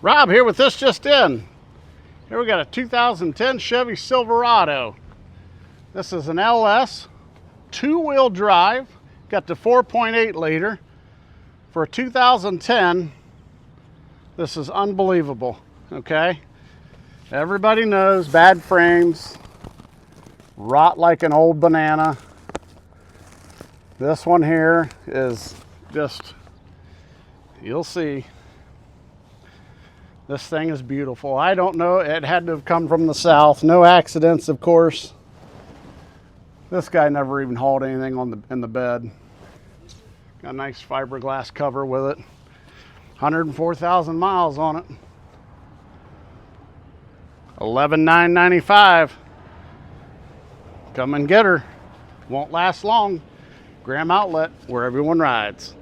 Rob here with This Just In. Here we got a 2010 Chevy Silverado. This is an LS, two-wheel drive, got the 4.8 liter. For a 2010, this is unbelievable, okay? Everybody knows bad frames, rot like an old banana. This one here is just, you'll see. This thing is beautiful. I don't know, it had to have come from the south. No accidents, of course. This guy never even hauled anything in the bed. Got a nice fiberglass cover with it. 104,000 miles on it. $11,995. Come and get her. Won't last long. Graham Outlet, where everyone rides.